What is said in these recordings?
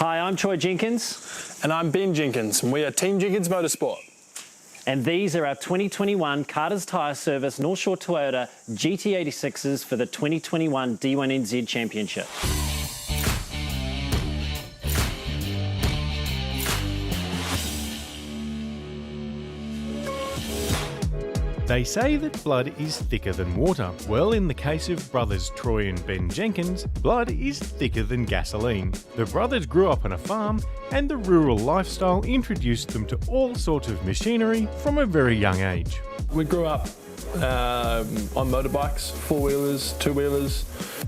Hi, I'm Troy Jenkins. And I'm Ben Jenkins, and we are Team Jenkins Motorsport. And these are our 2021 Carter's Tyre Service North Shore Toyota GT86s for the 2021 D1NZ Championship. They say that blood is thicker than water. Well, in the case of brothers Troy and Ben Jenkins, blood is thicker than gasoline. The brothers grew up on a farm, and the rural lifestyle introduced them to all sorts of machinery from a very young age. We grew up on motorbikes, four-wheelers, two-wheelers.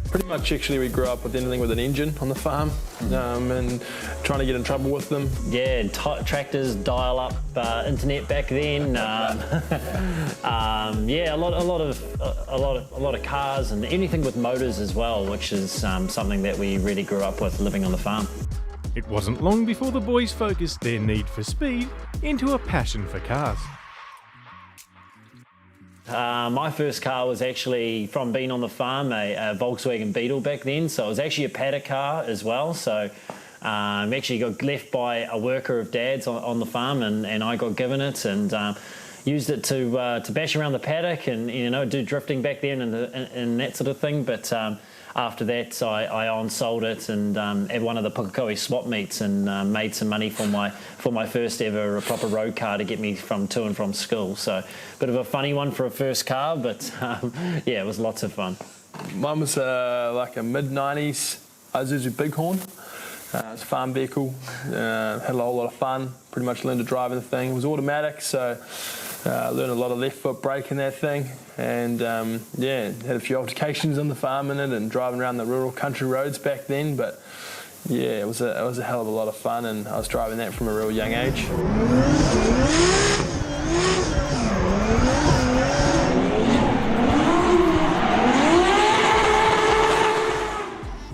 Pretty much actually we grew up with anything with an engine on the farm and trying to get in trouble with them. Yeah, and tractors, dial-up internet back then. Yeah, a lot of cars and anything with motors as well, which is something that we really grew up with living on the farm. It wasn't long before the boys focused their need for speed into a passion for cars. My first car was actually, from being on the farm, a Volkswagen Beetle back then, so it was actually a paddock car as well. So actually got left by a worker of Dad's on the farm, and I got given it and used it to bash around the paddock and do drifting back then and that sort of thing. But after that, I on-sold it and at one of the Pukekohe swap meets and made some money for my first ever proper road car to get me to and from school. So a bit of a funny one for a first car, but yeah, it was lots of fun. Mine was like a mid-90s Isuzu Bighorn. It's a farm vehicle, had a whole lot of fun, pretty much learned to drive in the thing. It was automatic, so learned a lot of left foot brake in that thing, and yeah, had a few altercations on the farm in it and driving around the rural country roads back then, but yeah, it was a hell of a lot of fun, and I was driving that from a real young age.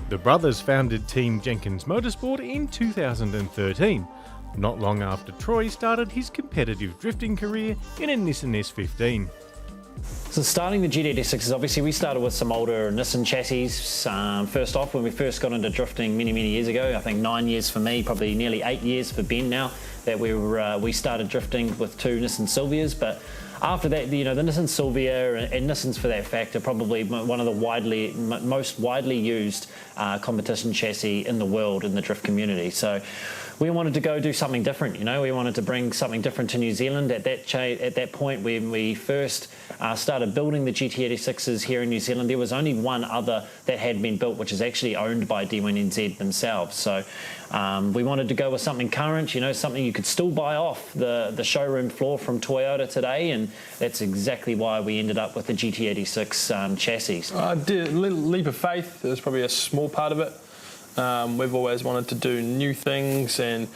The brothers founded Team Jenkins Motorsport in 2013, not long after Troy started his competitive drifting career in a Nissan S15. So starting the GT86s, obviously we started with some older Nissan chassis. First off, when we first got into drifting many years ago, I think 9 years for me, probably nearly 8 years for Ben now, that we started drifting with two Nissan Silvias. But after that, the Nissan Silvia and Nissans for that fact are probably one of the most widely used competition chassis in the world in the drift community. So we wanted to go do something different. We wanted to bring something different to New Zealand. At that point, when we first started building the GT86s here in New Zealand, there was only one other that had been built, which is actually owned by D1NZ themselves. So we wanted to go with something current, something you could still buy off the showroom floor from Toyota today, and that's exactly why we ended up with the GT86 chassis. I did a little leap of faith. It was probably a small part of it. We've always wanted to do new things and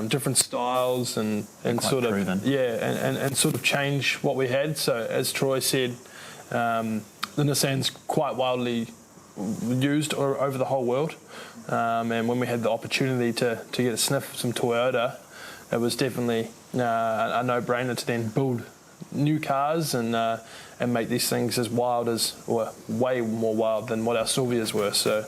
different styles and sort of proven. and sort of change what we had. So as Troy said, the Nissan's quite widely used over the whole world, and when we had the opportunity to get a sniff of some Toyota, it was definitely a no-brainer to then build new cars and make these things as wild or way more wild than what our Silvias were. So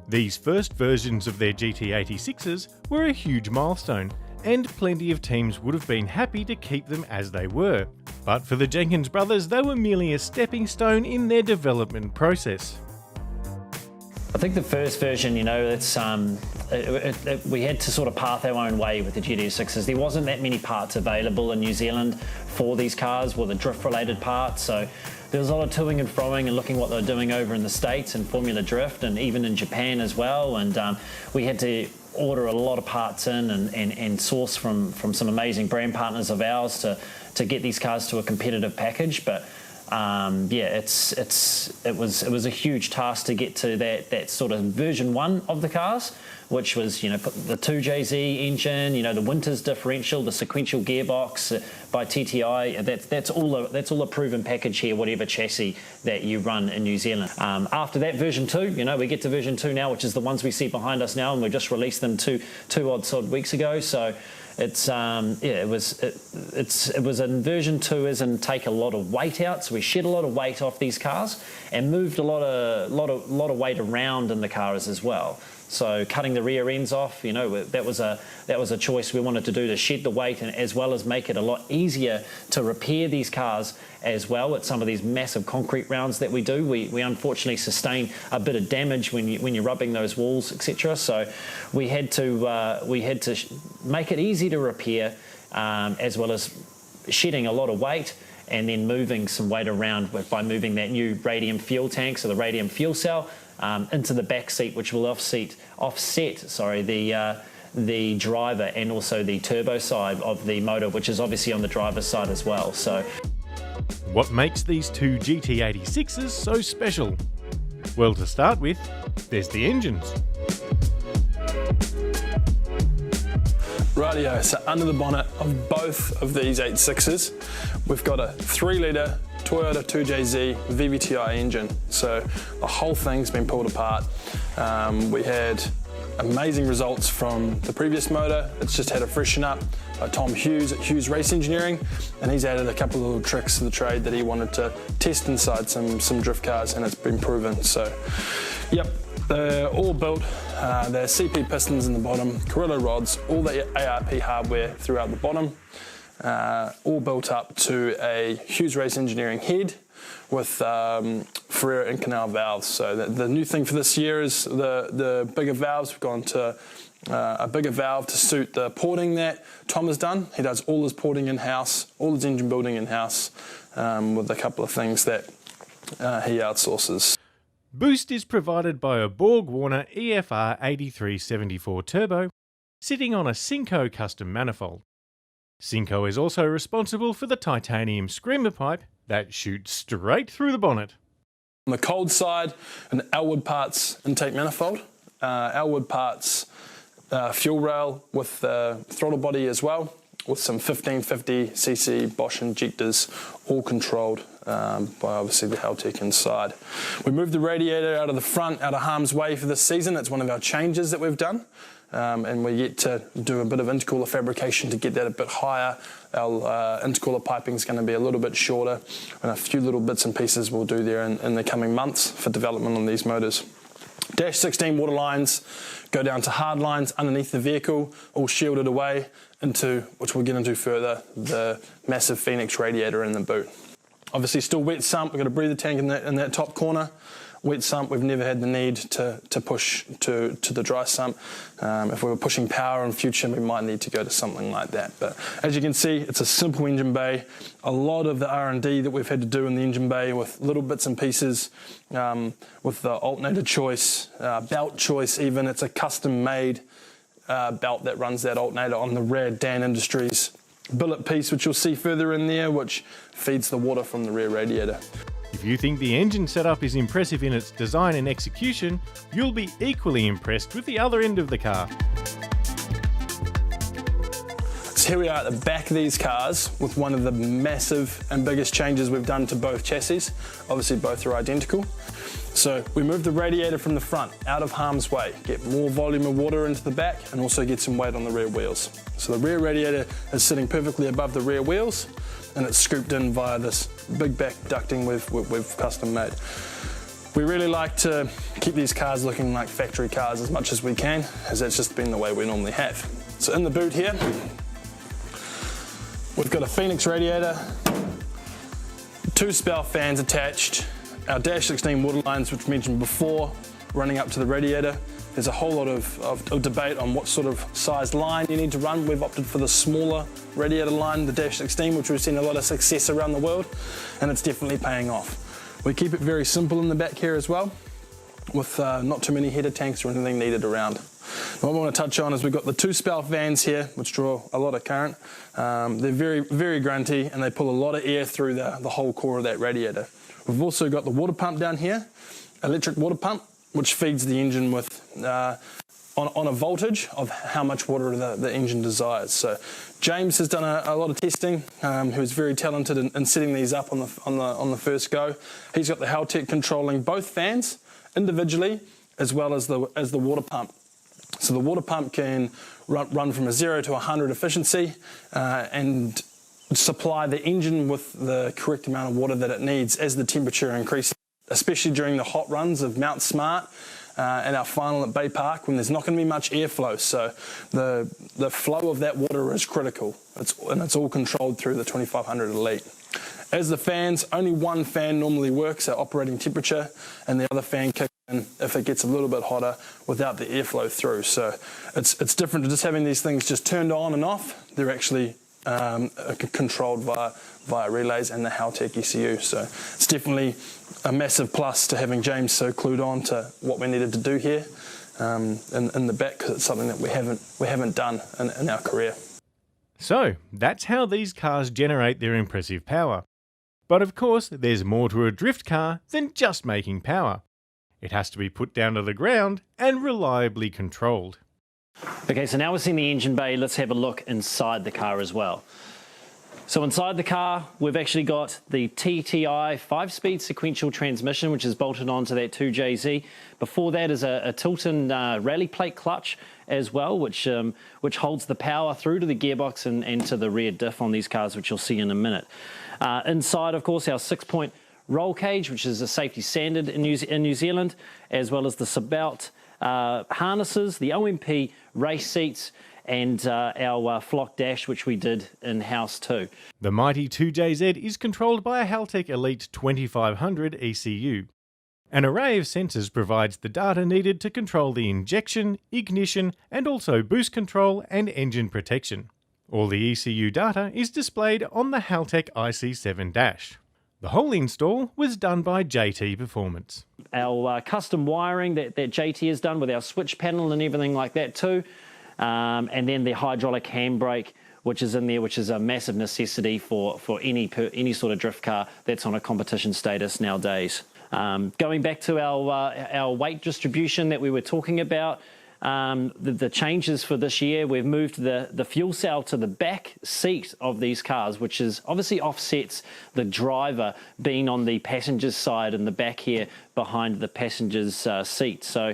these first versions of their GT86s were a huge milestone, and plenty of teams would have been happy to keep them as they were. But for the Jenkins brothers, they were merely a stepping stone in their development process. I think the first version, it's we had to sort of path our own way with the GT86s. There wasn't that many parts available in New Zealand for these cars, the drift-related parts. So there was a lot of toing and froing and looking what they were doing over in the States and Formula Drift and even in Japan as well. And we had to order a lot of parts in and source from some amazing brand partners of ours to get these cars to a competitive package. But yeah, it was a huge task to get to that sort of version 1 of the cars, which was the 2JZ engine, the Winters differential, the sequential gearbox by TTI. That's all a proven package here, whatever chassis that you run in New Zealand. After that, version 2, we get to version 2 now, which is the ones we see behind us now, and we just released them two odd weeks ago. So it's it was in version 2 as in take a lot of weight out. So we shed a lot of weight off these cars and moved a lot of weight around in the cars as well. So cutting the rear ends off, you know, that was a choice we wanted to do to shed the weight and as well as make it a lot easier to repair these cars as well. At some of these massive concrete rounds that we do, we unfortunately sustain a bit of damage when you're rubbing those walls, etc. So we had to make it easy to repair, as well as shedding a lot of weight and then moving some weight around by moving that new radium fuel tank, so the radium fuel cell, into the back seat, which will offset the driver and also the turbo side of the motor, which is obviously on the driver's side as well. So, what makes these two GT86s so special? Well, to start with, there's the engines. Rightio, so under the bonnet of both of these 86s, we've got a 3-litre Toyota 2JZ VVTi engine. So the whole thing's been pulled apart. We had amazing results from the previous motor. It's just had a freshen up by Tom Hughes at Hughes Race Engineering, and he's added a couple of little tricks to the trade that he wanted to test inside some drift cars, and it's been proven. So, yep, they're all built. They're CP pistons in the bottom, Carrillo rods, all the ARP hardware throughout the bottom, all built up to a Hughes Race Engineering head with Ferreira and canal valves. So the new thing for this year is the bigger valves. We've gone to a bigger valve to suit the porting that Tom has done. He does all his porting in-house, all his engine building in-house, with a couple of things that he outsources. Boost is provided by a Borg-Warner EFR 8374 turbo sitting on a Synco custom manifold. Synco is also responsible for the titanium screamer pipe that shoots straight through the bonnet. On the cold side, an Elwood Parts intake manifold, Elwood Parts fuel rail with the throttle body as well, with some 1550cc Bosch injectors, all controlled by obviously the Haltech inside. We moved the radiator out of the front, out of harm's way for this season. It's one of our changes that we've done. And we're yet to do a bit of intercooler fabrication to get that a bit higher. Our intercooler piping is going to be a little bit shorter, and a few little bits and pieces we'll do there in the coming months for development on these motors. Dash 16 water lines go down to hard lines underneath the vehicle, all shielded away into, which we'll get into further, the massive Phoenix radiator in the boot. Obviously still wet sump, we've got a breather tank in that top corner. Wet sump, we've never had the need to push to the dry sump. If we were pushing power in future, we might need to go to something like that. But as you can see, it's a simple engine bay. A lot of the R&D that we've had to do in the engine bay with little bits and pieces, with the alternator choice, belt choice even. It's a custom-made belt that runs that alternator on the rare Dan Industries billet piece, which you'll see further in there, which feeds the water from the rear radiator. If you think the engine setup is impressive in its design and execution, you'll be equally impressed with the other end of the car. So here we are at the back of these cars with one of the massive and biggest changes we've done to both chassis. Obviously both are identical. So we moved the radiator from the front, out of harm's way, get more volume of water into the back and also get some weight on the rear wheels. So the rear radiator is sitting perfectly above the rear wheels, and it's scooped in via this big back ducting we've custom made. We really like to keep these cars looking like factory cars as much as we can, as that's just been the way we normally have. So in the boot here, we've got a Phoenix radiator, 2 spout fans attached, our Dash 16 water lines, which we mentioned before, running up to the radiator. There's a whole lot of debate on what sort of size line you need to run. We've opted for the smaller radiator line, the Dash 16, which we've seen a lot of success around the world, and it's definitely paying off. We keep it very simple in the back here as well, with not too many header tanks or anything needed around. What I want to touch on is we've got the 2 spout fans here, which draw a lot of current. They're very, very grunty, and they pull a lot of air through the whole core of that radiator. We've also got the water pump down here, electric water pump, which feeds the engine with on a voltage of how much water the engine desires. So James has done a lot of testing, who's very talented in setting these up on the first go. He's got the Haltech controlling both fans individually as well as the water pump. So the water pump can run from a 0 to 100 efficiency and supply the engine with the correct amount of water that it needs as the temperature increases, especially during the hot runs of Mount Smart. and our final at Bay Park when there's not going to be much airflow. So the flow of that water is critical, and it's all controlled through the 2500 Elite. As the fans, only one fan normally works at operating temperature, and the other fan kicks in if it gets a little bit hotter without the airflow through. So it's different to just having these things just turned on and off. They're actually controlled via relays and the Haltech ECU. So it's definitely a massive plus to having James so clued on to what we needed to do here in the back, because it's something that we haven't done in our career. So that's how these cars generate their impressive power. But of course, there's more to a drift car than just making power. It has to be put down to the ground and reliably controlled. Okay, so now we're seeing the engine bay. Let's have a look inside the car as well. So inside the car, we've actually got the TTI 5-speed sequential transmission, which is bolted onto that 2JZ. Before that is a Tilton rally plate clutch as well, which holds the power through to the gearbox and to the rear diff on these cars, which you'll see in a minute. Inside, of course, our 6-point roll cage, which is a safety standard in New Zealand, as well as the seatbelt harnesses, the OMP race seats, and our flock dash, which we did in-house too. The mighty 2JZ is controlled by a Haltech Elite 2500 ECU. An array of sensors provides the data needed to control the injection, ignition, and also boost control and engine protection. All the ECU data is displayed on the Haltech IC7 dash. The whole install was done by JT Performance. Our custom wiring that JT has done with our switch panel and everything like that too. And then the hydraulic handbrake, which is in there, which is a massive necessity for any sort of drift car that's on a competition status nowadays. Going back to our weight distribution that we were talking about, the changes for this year, we've moved the fuel cell to the back seat of these cars, which is obviously offsets the driver being on the passenger's side in the back here behind the passenger's seat. So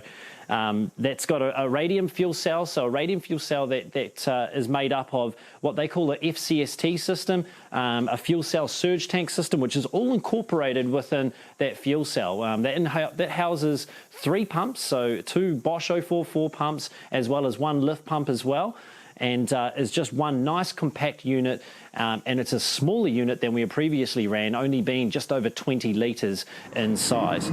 that's got a radium fuel cell, that is made up of what they call a FCST system, a fuel cell surge tank system, which is all incorporated within that fuel cell. That houses 3 pumps, so 2 Bosch 044 pumps, as well as 1 lift pump as well, and is just one nice compact unit, and it's a smaller unit than we previously ran, only being just over 20 litres in size.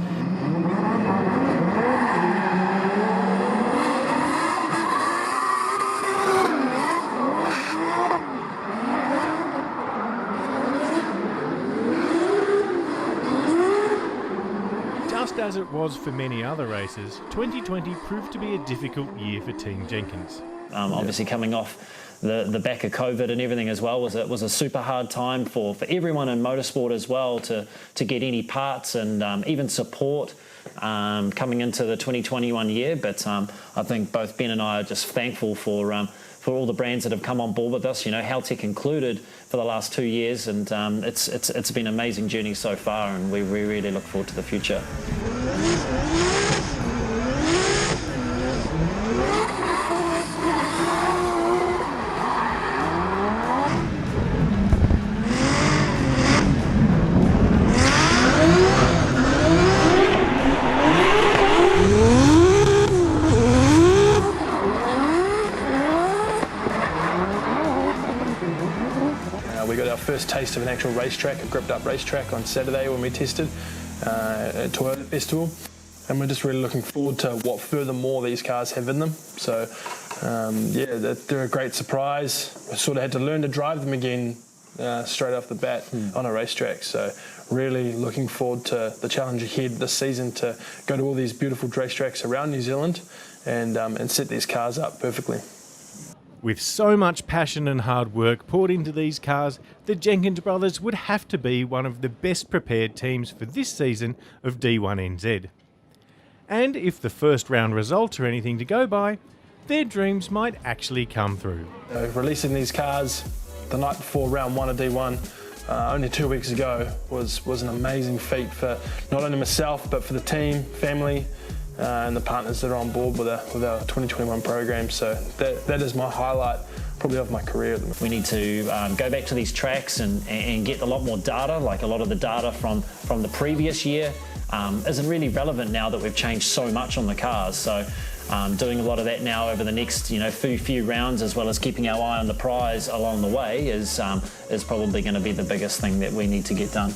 Just as it was for many other races, 2020 proved to be a difficult year for Team Jenkins. Obviously coming off the back of COVID and everything as well was a super hard time for everyone in motorsport as well to get any parts and even support coming into the 2021 year. But I think both Ben and I are just thankful for all the brands that have come on board with us, Haltech included, for the last 2 years, and it's been an amazing journey so far, and we really look forward to the future. We got our first taste of an actual racetrack, a gripped up racetrack on Saturday when we tested at Toyota Festival, and we're just really looking forward to what furthermore these cars have in them. So they're a great surprise. I sort of had to learn to drive them again straight off the bat on a racetrack. So really looking forward to the challenge ahead this season to go to all these beautiful racetracks around New Zealand and set these cars up perfectly. With so much passion and hard work poured into these cars, the Jenkins brothers would have to be one of the best prepared teams for this season of D1NZ. And if the first round results are anything to go by, their dreams might actually come through. Releasing these cars the night before round 1 of D1 only 2 weeks ago was an amazing feat for not only myself but for the team, family, and the partners that are on board with our 2021 program. So that is my highlight probably of my career. We need to go back to these tracks and get a lot more data, like a lot of the data from the previous year, isn't really relevant now that we've changed so much on the cars. So doing a lot of that now over the next few rounds, as well as keeping our eye on the prize along the way, is probably going to be the biggest thing that we need to get done.